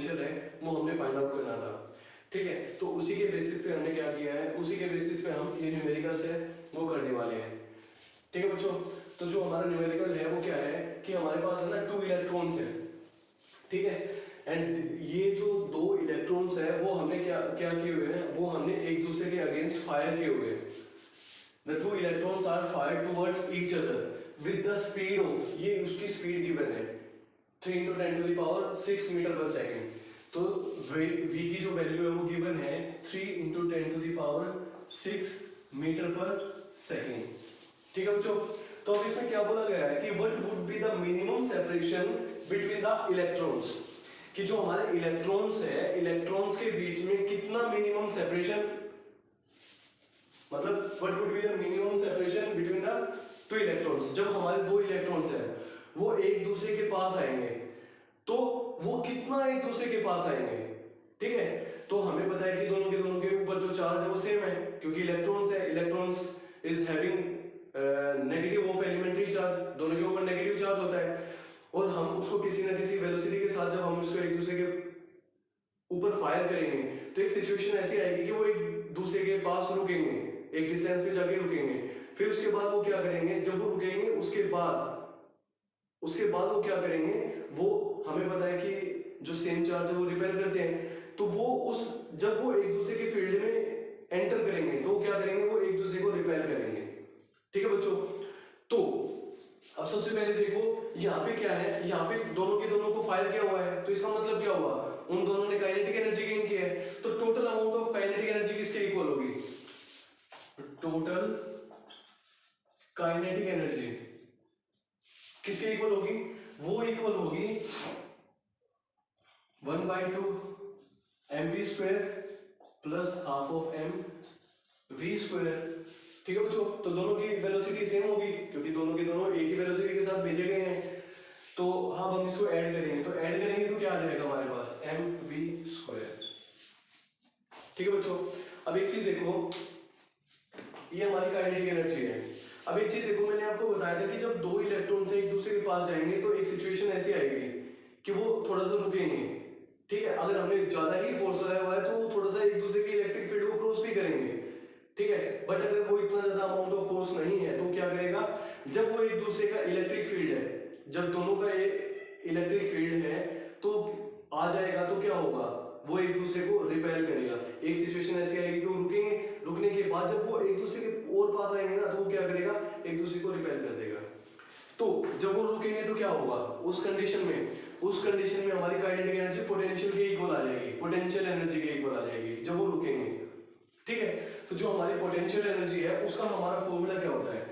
Potential है वो हमने फाइंड आउट करना था। ठीक है, तो उसी के बेसिस पे हमने क्या किया है, उसी के बेसिस पे हम ये न्यूमेरिकल्स है वो करने वाले हैं। ठीक है बच्चों, तो जो हमारा न्यूमेरिकल है वो क्या है कि हमारे पास है ना 2 इलेक्ट्रॉन्स है। ठीक है, एंड ये जो 2 इलेक्ट्रॉन्स है वो हमने क्या क्या किए हुए हैं, वो हमने एक दूसरे के अगेंस्ट फायर किए हुए हैं। The 2 electrons are fired towards each other with the speed of, ये उसकी स्पीड गिवन है 3 into 10 to the power 6 metre पर सेकेंड। तो v की जो वैल्यू है वो गिवन है 3 into 10 to the power 6 metre पर सेकेंड। ठीक है बच्चों, तो अब इसमें क्या बोला गया है कि what would be the minimum separation between the electrons, कि जो हमारे इलेक्ट्रॉन्स है, इलेक्ट्रॉन्स के बीच में कितना मिनिमम सेपरेशन, मतलब what would be the minimum separation between the 2 electrons, जब हमारे 2 इलेक्ट्रॉन्स हैं वो एक दूसरे के पास आएंगे तो वो कितना एक दूसरे के पास आएंगे। ठीक है, तो हमें पता है कि दोनों के ऊपर जो चार्ज है वो सेम है, क्योंकि इलेक्ट्रॉन्स है, electrons is having negative of elementary charge, दोनों के ऊपर नेगेटिव चार्ज होता है, और हम उसको किसी ना किसी वेलोसिटी के साथ जब हम उसको एक दूसरे के ऊपर फायर करेंगे तो एक सिचुएशन ऐसी आएगी कि वो एक दूसरे के पास रुकेंगे, एक डिस्टेंस पे जाके रुकेंगे। फिर उसके बाद वो क्या करेंगे, जब वो रुकेंगे उसके बाद वो क्या करेंगे, वो हमें पता है कि जो सेम चार्ज है वो रिपेल करते हैं, तो वो जब वो एक दूसरे के फील्ड में एंटर करेंगे तो क्या करेंगे, वो एक दूसरे को रिपेल करेंगे। ठीक है बच्चों, तो अब सबसे पहले देखो यहाँ पे क्या है, यहाँ पे दोनों के दोनों को फायर किया हुआ है, तो इसका मतलब क्या हुआ, उन दोनों ने काइनेटिक एनर्जी गेन की है, तो total amount of kinetic energy किसके इक्वल होगी, टोटल काइनेटिक एनर्जी किसके इक्वल होगी, वो इक्वल होगी 1/2 mv² plus half of mv²। ठीक है बच्चों, तो दोनों की वेलोसिटी सेम होगी क्योंकि दोनों के दोनों एक ही वेलोसिटी के साथ भेजे गए हैं। तो हाँ, हम इसको ऐड करेंगे, तो ऐड करेंगे तो क्या आ जाएगा हमारे पास mv²। ठीक है बच्चों, अब एक चीज देखो, ये हमारी काइनेटिक एनर्जी है। अब एक चीज देखो, मैंने आपको बताया था कि जब 2 इलेक्ट्रॉन से एक दूसरे के पास जाएंगे तो एक सिचुएशन ऐसी आएगी कि वो थोड़ा सा रुकेंगे। ठीक है, अगर हमने ज्यादा ही फोर्स लगाया हुआ है तो वो थोड़ा सा एक दूसरे के इलेक्ट्रिक फील्ड को क्रॉस भी करेंगे। ठीक है, बट अगर वो इतना ज्यादा अमाउंट ऑफ फोर्स नहीं है तो क्या करेगा, जब वो एक दूसरे का इलेक्ट्रिक फील्ड है, जब दोनों का इलेक्ट्रिक फील्ड है तो आ जाएगा, तो क्या होगा, वो एक दूसरे को रिपेल करेगा। एक सिचुएशन ऐसी आएगी कि वो रुकेंगे, रुकने के बाद जब वो एक दूसरे के और पास आएंगे ना तो वो क्या करेगा, एक दूसरे को रिपेल कर देगा। तो जब वो रुकेंगे तो क्या होगा, उस कंडीशन में हमारी काइनेटिक एनर्जी पोटेंशियल के इक्वल आ जाएगी, पोटेंशियल एनर्जी के इक्वल आ जाएगी जब वो रुकेंगे। ठीक है, तो जो हमारी पोटेंशियल एनर्जी है उसका हमारा फॉर्मूला क्या होता है,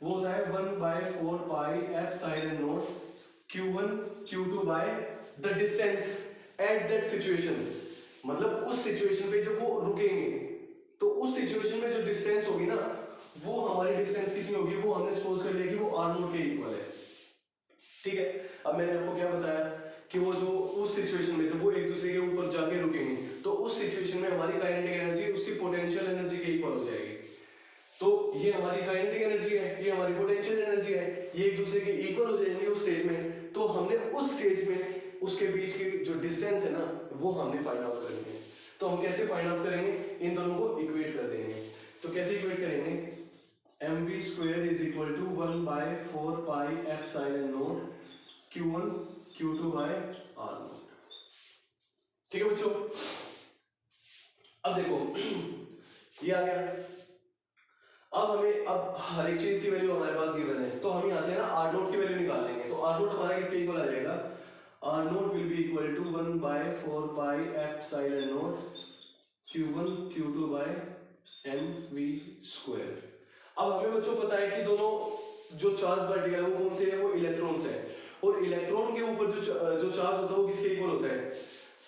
वो होता है 1/4 pi epsilon naught q1 q2 by the distance at that situation. मतलब उस सिचुएशन पे जब वो रुकेंगे तो उस सिचुएशन में जो डिस्टेंस होगी ना, वो हमारी डिस्टेंस कितनी होगी, वो हमने सपोज कर लिया कि वो r0 के इक्वल है। ठीक है, अब मैंने आपको क्या बताया कि वो जो उस सिचुएशन में जब वो एक दूसरे के ऊपर जाके रुकेंगे तो उस सिचुएशन में हमारी काइनेटिक एनर्जी उसकी पोटेंशियल एनर्जी के इक्वल हो जाएगी। तो ये हमारी काइनेटिक एनर्जी है, ये हमारी पोटेंशियल एनर्जी है, ये एक दूसरे के इक्वल हो जाएंगे उस स्टेज में। तो हमने उस स्टेज में उसके बीच की जो डिस्टेंस है ना वो हमने फाइंड आउट करनी है। तो हम कैसे फाइंड आउट करेंगे, इन दोनों को इक्वेट कर देंगे। तो कैसे इक्वेट करेंगे, mv² is equal to 1/4 pi epsilon naught q1 q2 by r0। ठीक है बच्चों, अब देखो ये आ गया। अब हर एक चीज की वैल्यू हमारे पास गिवन है, तो हम यहाँ से ना r0 की वैल्यू निकाल लेंगे। तो r0 हमारा किसके इक्वल आ जाएगा, r0 will be equal to 1/4 pi epsilon naught q1 q2 by mv²। अब हमें बच्चों पता है कि दोनों जो चार्ज पार्टिकल है वो कौन से है, वो इलेक्ट्रॉन्स है, और इलेक्ट्रॉन के ऊपर जो चार्ज होता है वो किसके इक्वल होता है,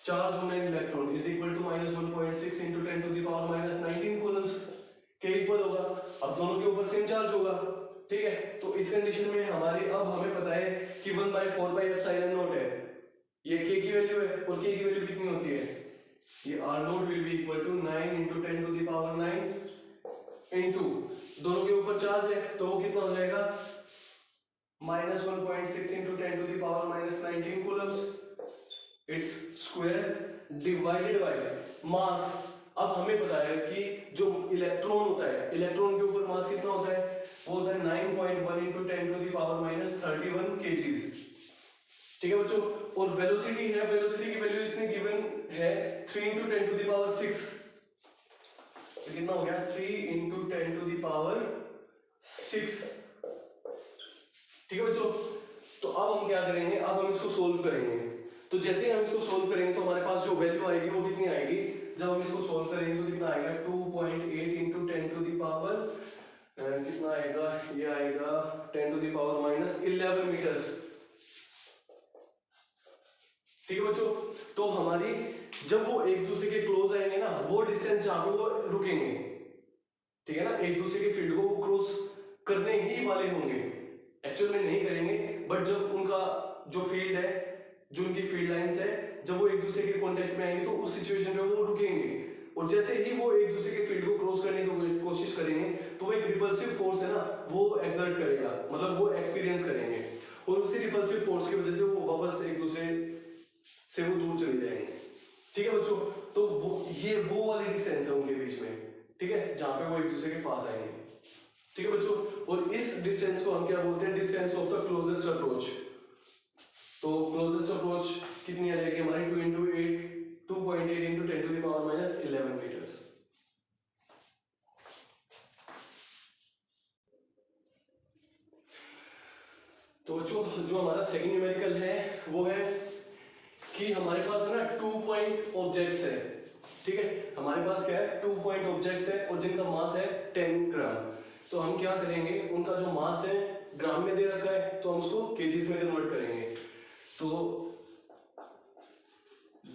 charge on an electron is equal to -1.6 into 10 to the power -19 coulombs के इक्वल होगा। अब दोनों के ऊपर सेम चार्ज होगा। ठीक है, तो इस कंडीशन में अब हमें पता है कि 1/4 पाई एप्सिलॉन नॉट है, ये k की वैल्यू है, और k की वैल्यू कितनी होती है, ये r0 will be equal to 9 into 10 to the power 9 into दोनों के ऊपर चार्ज है तो वो कितना हो जाएगा, -1.6 into 10 to the power -19 Coulomb's. Its square divided by mass. अब हमें पता है कि जो इलेक्ट्रॉन होता है, इलेक्ट्रॉन के ऊपर मास कितना होता है, वो होता है 9.1 into 10 to the power minus 31 kgs। ठीक है बच्चों, और वेलोसिटी है, वेलोसिटी की वैल्यू इसने गिवन है 3 into 10 to the power 6। तो कितना हो गया 3 into 10 to the power 6। ठीक है बच्चों, तो अब हम क्या करेंगे, अब हम इसको सोल्व करेंगे। तो जैसे ही हम इसको सोल्व करेंगे तो हमारे पास जो वैल्यू आएगी वो कितनी आएगी, जब हम इसको सोल्व करेंगे तो कितना आएगा 2.8 into 10 to the power कितना आएगा, ये आएगा 10 to the power minus 11 metres. ठीक है बच्चों, तो हमारी जब वो एक दूसरे के क्लोज आएंगे ना, वो डिस्टेंस जहां पे वो रुकेंगे, ठीक है ना, एक दूसरे के फील्ड को वो क्रॉस करने ही वाले होंगे, एक्चुअल में नहीं करेंगे, बट जब उनका जो फील्ड है, जो उनकी फील्ड लाइंस है, जब वो एक दूसरे के कांटेक्ट में आएंगे तो उस सिचुएशन में वो रुकेंगे। और जैसे ही वो एक दूसरे के फील्ड को क्रॉस करने की कोशिश करेंगे तो वो एक रिपल्सिव फोर्स है ना, वो एक्सर्ट करेगा, मतलब वो एक्सपीरियंस करेंगे, और उसी रिपल्सिव फोर्स की वजह से वो वापस एक दूसरे से वो दूर चले जाएंगे। ठीक है बच्चों, तो वो वाली डिस्टेंस है उनके बीच में, ठीक है, जहां पे वो एक दूसरे के पास आएंगे। ठीक है बच्चों, और इस डिस्टेंस को हम क्या बोलते हैं, distance of the closest approach. तो क्लोजेस्ट अप्रोच कितनी आ जाएगी हमारी 2.8 into 10 to the power minus 11 metres. तो जो हमारा सेकंड न्यूमेरिकल है वो है कि हमारे पास है ना 2 पॉइंट ऑब्जेक्ट्स है। ठीक है, हमारे पास क्या है, 2 पॉइंट ऑब्जेक्ट्स है और जिनका मास है 10 ग्राम। तो हम क्या करेंगे, उनका जो मास है ग्राम में दे रखा है तो हम उसको केजीज में कन्वर्ट करेंगे। तो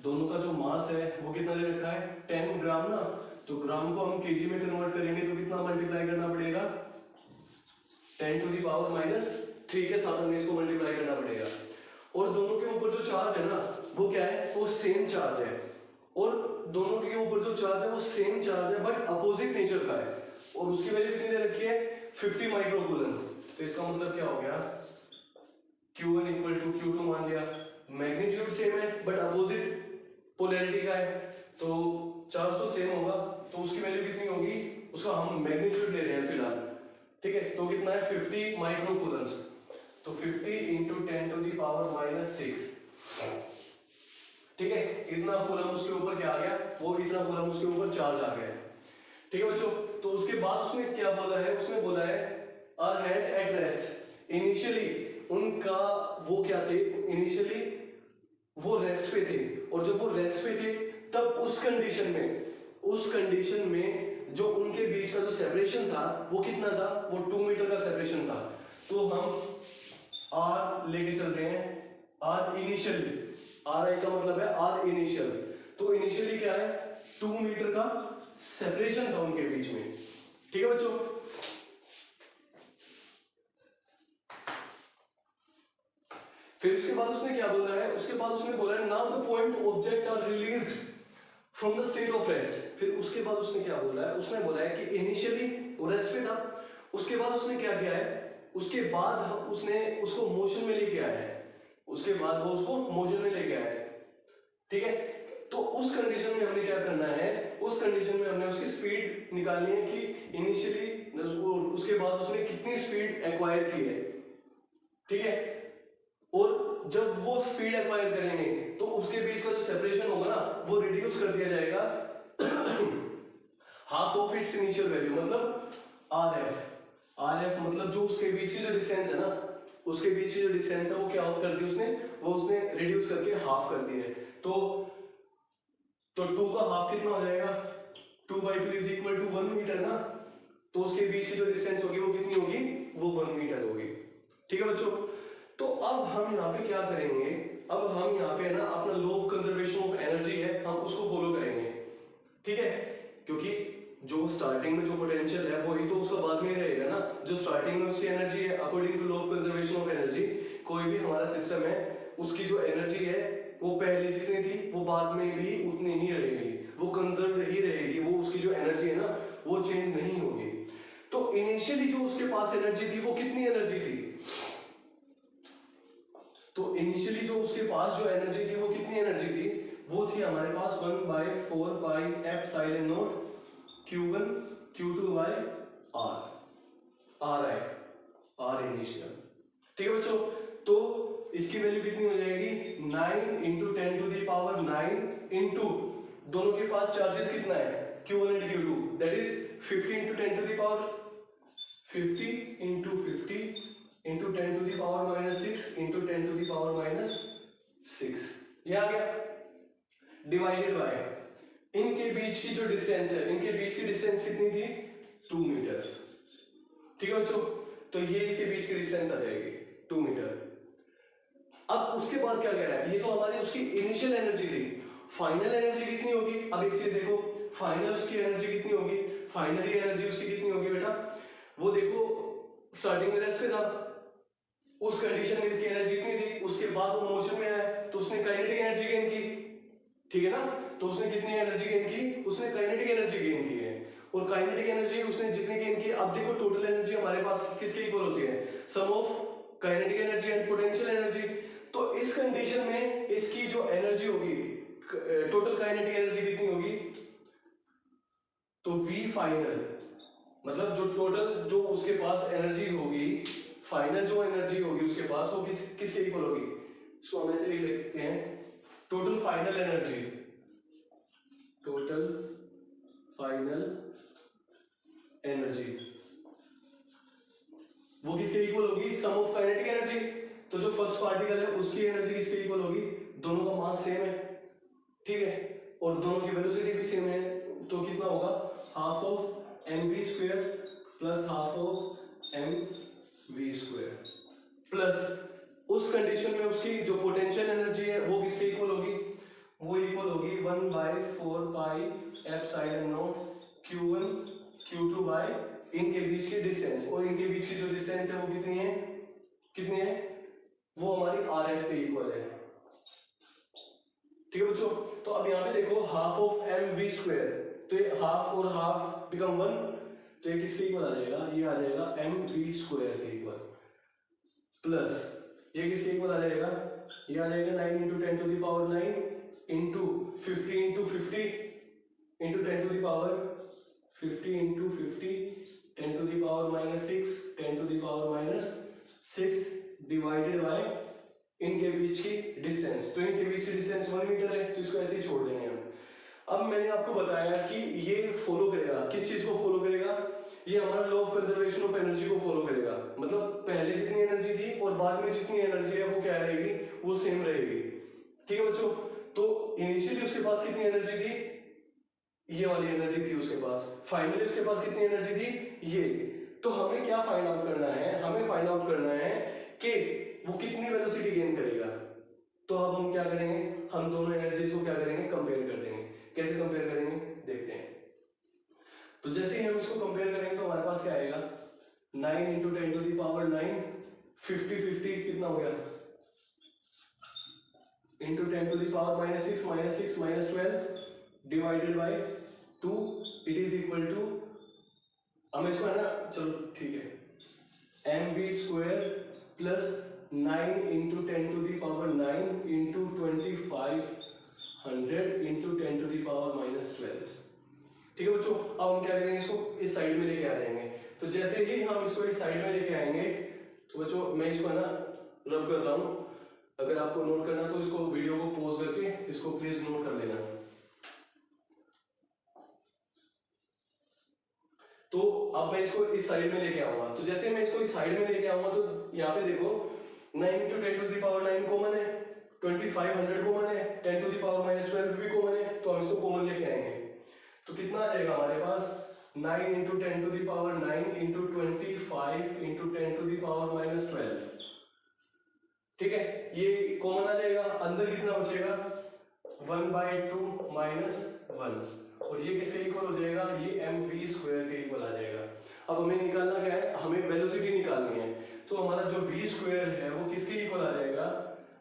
दोनों का जो मास है वो कितना दे रखा है 10 ग्राम ना, तो ग्राम को हम केजी में कन्वर्ट करेंगे तो कितना मल्टीप्लाई करना पड़ेगा 10 to the power minus 3 के साथ हमें इसको मल्टीप्लाई करना पड़ेगा। और दोनों के ऊपर जो चार्ज है ना वो क्या है, वो सेम चार्ज है, और दोनों के ऊपर जो चार्ज है वो सेम चार्ज है बट अपोजिट नेचर का है, और उसकी वैल्यू कितनी दे रखी है 50 माइक्रोकूलम। तो इसका मतलब क्या हो गया, Q1 इक्वल टू Q2 मान लिया, मैग्नीट्यूड सेम है बट अपोजिट पोलैरिटी का है, तो चार्ज तो सेम होगा, तो उसकी वैल्यू कितनी होगी, उसका हम मैग्नीट्यूड ले रहे हैं फिलहाल। ठीक है, तो कितना है 50 माइक्रोकूलम्स, तो 50 into 10 to the power minus 6। ठीक है, इतना कूलम उसके ऊपर क्या आ गया, वो इतना कूलम उसके ऊपर चार्ज आ गया। ठीक है बच्चों, तो उसके बाद उसने क्या बोला है, उसने बोला है are held at rest. Initially उनका वो क्या थे, इनिशियली वो रेस्ट पे थे, और जब वो रेस्ट पे थे तब उस कंडीशन में जो उनके बीच का जो सेपरेशन था वो कितना था, वो 2 मीटर का सेपरेशन था। तो हम आर लेके चल रहे हैं, आर इनिशियली, आर आई का मतलब है आर इनिशियल, तो इनिशियली क्या है 2 मीटर का सेपरेशन था उनके बीच में। ठीक है बच्चों, फिर उसके बाद उसने क्या बोला है, उसके बाद उसने बोला है now the point object are released from the state of rest. फिर उसके बाद उसने क्या बोला है, उसने बोला है कि इनिशियली वो रेस्ट में था, उसके बाद उसने क्या किया है, उसके बाद उसने उसको मोशन में लेके आया है, उसके बाद वो उसको मोशन में लेके आया है। ठीक है, तो उस कंडीशन में हमने क्या करना है, उस कंडीशन में हमने उसकी स्पीड निकालनी है कि इनिशियली उसके बाद उसने कितनी स्पीड एक्वायर की है। ठीक है, और जब वो स्पीड एक्वायर करेंगे तो उसके बीच का जो सेपरेशन होगा ना वो रिड्यूस कर दिया जाएगा half of its initial value, मतलब आरएफ मतलब जो उसके बीच की जो डिस्टेंस है ना, उसके बीच की जो डिस्टेंस है वो क्या कर दी उसने, वो उसने रिड्यूस करके हाफ कर दी है। तो 2 का हाफ कितना हो जाएगा, 2/2 इज इक्वल टू 1 मीटर ना, तो उसके बीच की जो डिस्टेंस होगी वो कितनी होगी, वो 1 मीटर होगी। ठीक है बच्चों, तो अब हम यहाँ पे क्या करेंगे, अब हम यहाँ पे ना अपना law of conservation of energy है हम उसको फॉलो करेंगे। ठीक है, क्योंकि जो स्टार्टिंग में जो पोटेंशियल है वही तो उसका बाद में ही रहेगा ना, जो स्टार्टिंग में उसकी एनर्जी है according to law of conservation of energy, कोई भी हमारा सिस्टम है उसकी जो एनर्जी है वो पहले जितनी थी वो बाद में भी उतनी ही रहेगी, वो कंजर्व ही रहेगी, वो उसकी जो एनर्जी है ना वो चेंज नहीं होगी। तो इनिशियली जो उसके पास एनर्जी थी वो कितनी एनर्जी थी, तो इनिशियली जो उसके पास जो एनर्जी थी वो कितनी एनर्जी थी, वो थी हमारे पास 1/4πε0 Q1 Q2 by R, R है, R इनिशियल। ठीक है बच्चों, तो इसकी वैल्यू कितनी हो जाएगी 9 into 10 to the power 9 into दोनों के पास चार्जेस कितना है Q1 and Q2, that is 50 into 10 to the power 50 into 50 into 10 to the power -6 into 10 to the power -6, ये आ गया, डिवाइडेड बाय इनके बीच की जो डिस्टेंस है, इनके बीच की डिस्टेंस कितनी थी 2 मीटर्स। ठीक है बच्चों, तो ये इसके बीच की डिस्टेंस आ जाएगी 2 मीटर। अब उसके बाद क्या कह रहा है, ये तो हमारी उसकी इनिशियल एनर्जी थी, फाइनल एनर्जी कितनी होगी। अब एक चीज देखो, फाइनल उसकी एनर्जी कितनी होगी, फाइनली एनर्जी उसकी कितनी होगी बेटा, वो देखो स्टार्टिंग में रेस्ट पे था, उस कंडीशन में इसकी एनर्जी इतनी थी, उसके बाद वो मोशन में आया तो उसने काइनेटिक एनर्जी गेन की, ठीक है ना। तो उसने कितनी एनर्जी गेन की, उसने काइनेटिक एनर्जी गेन की है, और काइनेटिक एनर्जी उसने जितनी गेन की, अब देखो टोटल एनर्जी हमारे पास किसके इक्वल होती है, sum of kinetic energy and potential energy. तो इस कंडीशन में इसकी जो एनर्जी होगी, टोटल काइनेटिक एनर्जी कितनी होगी, तो V फाइनल, मतलब जो टोटल जो उसके पास एनर्जी होगी, फाइनल जो एनर्जी होगी उसके पास, वो किसके इक्वल होगी, इसको हम ऐसे लिख लेते हैं, total final energy, total final energy वो किसके इक्वल होगी, सम ऑफ काइनेटिक एनर्जी। तो जो फर्स्ट पार्टिकल है उसकी एनर्जी किसके इक्वल होगी, दोनों का मास सेम है, ठीक है, और दोनों की वेलोसिटी भी सेम है, तो कितना होगा half of mv² plus half of mv² plus उस कंडीशन में उसकी जो पोटेंशियल एनर्जी है वो किसके इक्वल होगी, वो इक्वल होगी 1/4πε0 Q1 Q2 बाय इनके बीच की डिस्टेंस, और इनके बीच की जो डिस्टेंस है वो कितनी है, कितनी है, वो हमारी RF के इक्वल है। ठीक है बच्चों, तो अब यहाँ पे देखो हाफ ऑफ mv², तो ये हाफ और हाफ बिकम 1, तो ये किसके इक्वल आ जाएगा, ये आ जाएगा mv² के इक्वल, प्लस ये किसके इक्वल आ जाएगा, ये आ जाएगा 9 into 10 to the power 9 into 50 into 50 into 10 to the power 50 into 50 10 to the power -6 10 to the power -6 divided by इनके बीच की डिस्टेंस। तो इनके बीच की डिस्टेंस 1 मीटर है, तो इसको ऐसे ही छोड़ देंगे हम। अब मैंने आपको बताया कि ये फॉलो करेगा, किस चीज को फॉलो करेगा, ये हमारा law of conservation of energy को फॉलो करेगा, मतलब पहले जितनी एनर्जी थी और बाद में जितनी एनर्जी है वो क्या रहेगी, वो सेम रहेगी। ठीक है बच्चों, तो इनिशियली उसके पास कितनी एनर्जी थी, ये वाली एनर्जी थी उसके पास, फाइनली उसके पास कितनी एनर्जी थी, ये। तो हमें क्या फाइंड आउट करना है, हमें फाइंड आउट करना है कि वो कितनी वेलोसिटी गेन करेगा। तो अब हम क्या करेंगे, हम दोनों एनर्जीज को क्या करेंगे, कंपेयर कर देंगे। कैसे कंपेयर करेंगे देखते हैं। तो जैसे ही हम इसको कंपेयर करेंगे तो हमारे पास क्या आएगा, 9 इंटू 10 टू दी पावर 9 50 50 कितना हो गया, into 10 to the power -6 -12 divided by 2 it is equal to, हम इसको है ना, चलो ठीक है, mv² plus 9 into 10 to the power 9 into 2500 into 10 to the power -12। ठीक है बच्चों, अब हम क्या करेंगे, इसको इस साइड में लेके आ जाएंगे। तो जैसे ही हम इसको इस साइड में लेके आएंगे, तो बच्चों मैं इसको ना रब कर रहा हूं, अगर आपको नोट करना तो इसको वीडियो को पॉज करके इसको प्लीज नोट कर लेना। तो अब मैं इसको इस साइड में लेके आऊंगा, तो जैसे मैं इसको इस साइड में लेके आऊंगा तो यहाँ पे देखो 9 into 10 to the power 9 common है, 2500 कॉमन है, 10 टू दी पावर -12 भी कॉमन है, तो हम इसको कॉमन लेके आएंगे। तो कितना आ जाएगा हमारे पास, 9 into 10 to the power 9 into 25 into 10 to the power -12। ठीक है, ये कॉमन आ जाएगा, अंदर कितना बचेगा 1/2 -1, और ये किसके इक्वल हो जाएगा, ये mv² के इक्वल आ जाएगा। अब हमें निकालना क्या है, हमें वेलोसिटी निकालनी है। तो हमारा जो v² है वो किसके इक्वल आ जाएगा,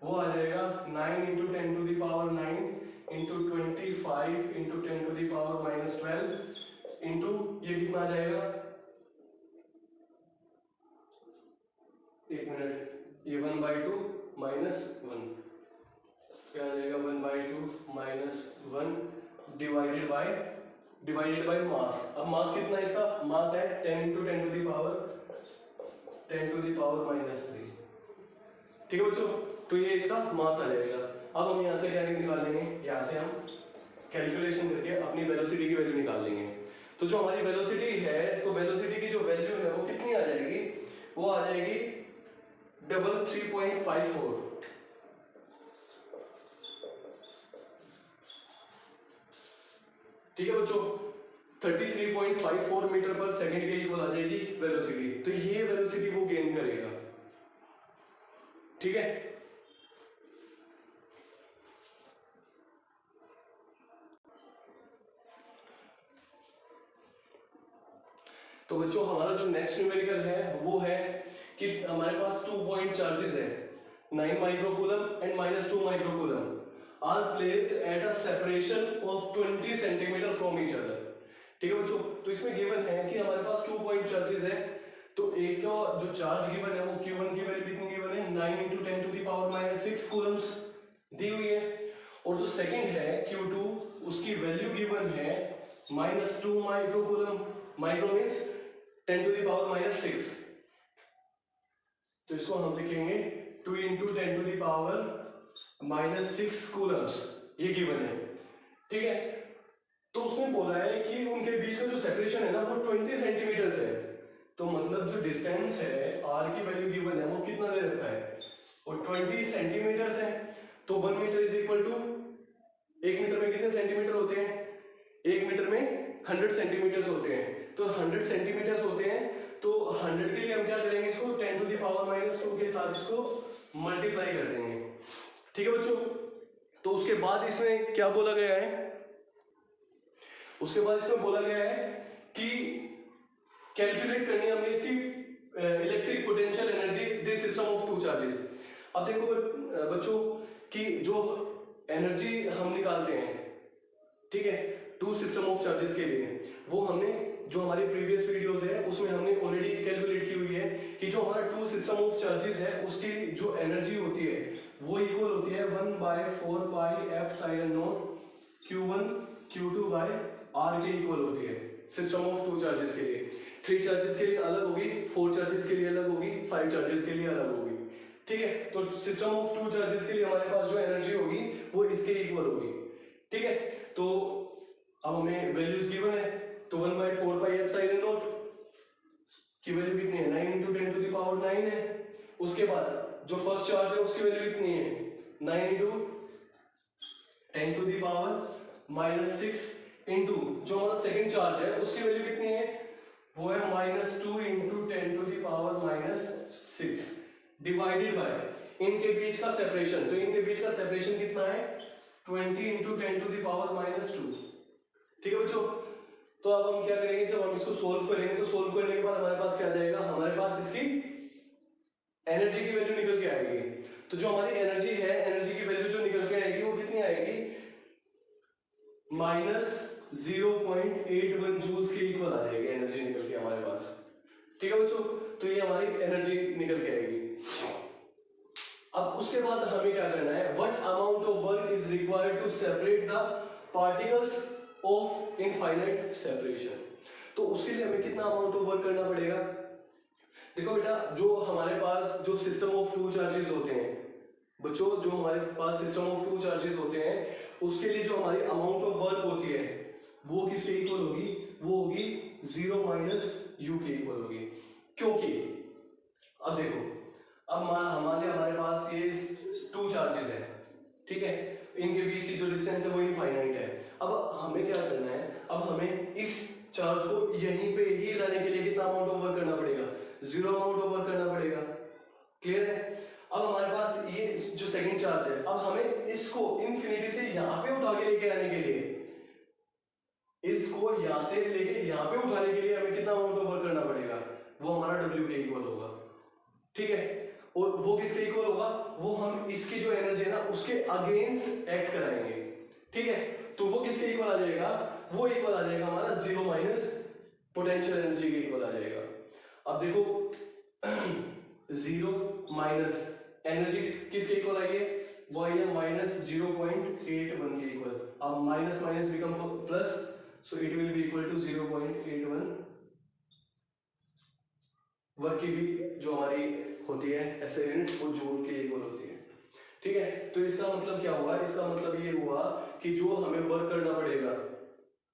वो आ जाएगा 9 into 10 to the power 9 into 25 into 10 to the power -12 into ये कितना आ जाएगा, एक मिनट, ये 1/2 माइनस 1, क्या आ जाएगा 1/2 माइनस 1 डिवाइडेड बाय मास। अब मास कितना है इसका, मास है 10 × 10⁻³ -3। ठीक है बच्चों, तो ये इसका मास आ जाएगा। अब हम यहाँ से क्या निकाल लेंगे, यहाँ से हम कैलकुलेशन करके अपनी वेलोसिटी की वैल्यू निकाल लेंगे। तो जो हमारी वेलोसिटी है, तो वेलोसिटी की जो वैल्यू है वो कितनी आ जाएगी, वो आ जाएगी 3.54। ठीक है बच्चों, 33.54 मीटर पर सेकंड के इक्वल आ जाएगी वेलोसिटी। तो ये वेलोसिटी वो गेन करेगा। ठीक है, तो बच्चों हमारा जो नेक्स्ट न्यूमेरिकल है वो है कि हमारे पास 2 पॉइंट चार्जेस है 9 microcoulomb and -2 microcoulomb are placed at a separation of 20 centimetre from each other. ठीक है बच्चों, तो इसमें गिवन है कि हमारे पास 2 पॉइंट चार्जेस है, तो एक का जो चार्ज गिवन है वो Q1 की वैल्यू कितनी गिवन है, 9 × 10⁻⁶ कूलम्स दी हुई है, और जो सेकंड है Q2 उसकी वैल्यू गिवन है -2 माइक्रोकूलम, माइक्रो मींस 10⁻⁶। तो इसको हम लिखेंगे 2 × 10⁻⁶ कूलम्स, ये गिवन है। ठीक है, तो उसने बोला है कि उनके बीच में जो सेपरेशन है ना वो 20 सेंटीमीटर्स है। तो मतलब जो डिस्टेंस है r की वैल्यू गिवन है वो कितना दे रखा है, और 20 सेंटीमीटर्स है। तो 1 metre is equal to, 1 metre में कितने सेंटीमीटर होते हैं, 1 मीटर में 100 सेंटीमीटर्स होते हैं। तो 100 सेंटीमीटर्स होते हैं, तो 100 के लिए हम क्या करेंगे, इसको 10⁻⁻² के साथ इसको मल्टीप्लाई कर देंगे। ठीक है बच्चों, तो उसके बाद इसमें क्या बोला गया है, उसके बाद इसमें बोला गया है कि कैलकुलेट करनी है हमने इसकी electric potential energy this system of 2 charges. अब देखो बच्चों कि जो एनर्जी हम निकालते हैं, ठीक है, 2 सिस्टम ऑफ चार्जेस के लिए, वो हमने जो हमारी प्रीवियस वीडियोस है उसमें हमने ऑलरेडी कैलकुलेट की हुई है कि जो हमारा 2 सिस्टम ऑफ चार्जेस है उसकी जो एनर्जी होती है वो इक्वल होती है 1/4πε0 Q1 Q2/r के इक्वल होती है सिस्टम ऑफ 2 चार्जेस के लिए। 3 चार्जेस के लिए अलग होगी, 4 चार्जेस के लिए अलग होगी, 5 चार्जेस के लिए अलग होगी। ठीक है, तो सिस्टम ऑफ 2 चार्जेस के लिए हमारे पास जो एनर्जी होगी वो इसके इक्वल होगी। ठीक है, तो अब हमें वैल्यूज गिवन है, तो 1/4πε0 की वैल्यू कितनी है, 9 × 10⁹ है। उसके बाद जो फर्स्ट चार्ज है उसकी वैल्यू कितनी है, 9 × 10⁻⁶ इंटू जो हमारा सेकंड चार्ज है उसकी वैल्यू कितनी है, वो है -2 × 10⁻⁶ डिवाइडेड बाय इनके बीच का सेपरेशन। तो इनके बीच का सेपरेशन कितना है, 20 × 10⁻²। ठीक है बच्चों, तो अब हम क्या करेंगे, जब हम इसको सोल्व करेंगे तो सोल्व करने के बाद हमारे पास क्या जाएगा, हमारे पास इसकी एनर्जी की वैल्यू निकल के आएगी। तो जो हमारी एनर्जी है, एनर्जी की वैल्यू जो निकल के आएगी वो कितनी आएगी, -0.81 जूल्स के इक्वल आ जाएगी एनर्जी निकल के हमारे पास। ठीक है बच्चों, तो ये हमारी एनर्जी निकल के आएगी। अब उसके बाद हमें क्या करना है, what amount of work is required to separate the particles of infinite separation. तो उसके लिए हमें कितना अमाउंट ऑफ वर्क करना पड़ेगा। देखो बेटा, जो हमारे पास जो सिस्टम ऑफ 2 चार्जेस होते हैं बच्चों, जो हमारे पास सिस्टम ऑफ 2 चार्जेस होते हैं उसके लिए जो हमारी अमाउंट ऑफ वर्क होती है वो किसके इक्वल होगी, वो होगी 0 - u के इक्वल होगी। क्योंकि अब देखो, अब हमारे पास ये 2 चार्जेस है, ठीक है, इनके बीच की जो डिस्टेंस है वो इनफाइनाइट है। अब हमें क्या करना है, अब हमें इस चार्ज को यहीं पे ही लाने के लिए कितना अमाउंट ऑफ वर्क करना पड़ेगा, 0 अमाउंट ऑफ वर्क करना पड़ेगा। क्लियर है। अब हमारे पास ये जो सेकंड चार्ज है, अब हमें इसको इनफिनिटी से यहां पे उठा के लेके आने के लिए, इसको यहां से लेके यहां पे उठाने के लिए हमें कितना अमाउंट ऑफ वर्क करना पड़ेगा, वो हमारा W के इक्वल होगा। ठीक है, और वो किसके इक्वल होगा, वो हम इसकी जो एनर्जी है ना उसके अगेंस्ट एक्ट कराएंगे। ठीक है, तो वो किसके इक्वल आ जाएगा, वो इक्वल आ जाएगा हमारा 0 - पोटेंशियल एनर्जी के इक्वल आ जाएगा। अब देखो 0 - एनर्जी किसके इक्वल आई है, वो आई है -0.81 के इक्वल। अब minus minus become plus, so it will be equal to 0.81 work की भी जो हमारी होती है ऐसे यूनिट, वो जूल के इक्वल होती है। ठीक है, तो इसका मतलब क्या हुआ, इसका मतलब ये हुआ कि जो हमें वर्क करना पड़ेगा,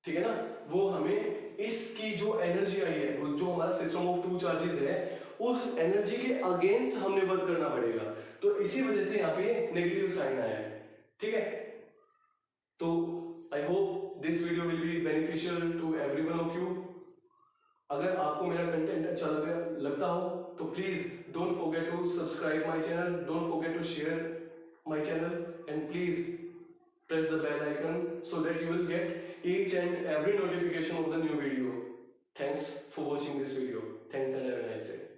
ठीक है ना, वो हमें इसकी जो एनर्जी आई है, वो जो हमारा सिस्टम ऑफ टू चार्जेस है, उस एनर्जी के अगेंस्ट हमने वर्क करना पड़ेगा। तो इसी वजह से यहाँ पे नेगेटिव साइन आया है। ठीक है, तो I hope this video will be beneficial to every one of you. अगर आपको मेरा कंटेंट अच्छा लगता हो तो please don't forget to subscribe my channel, don't forget to share my channel, and please press the bell icon so that you will get each and every notification of the new video. Thanks for watching this video. Thanks and have a nice day.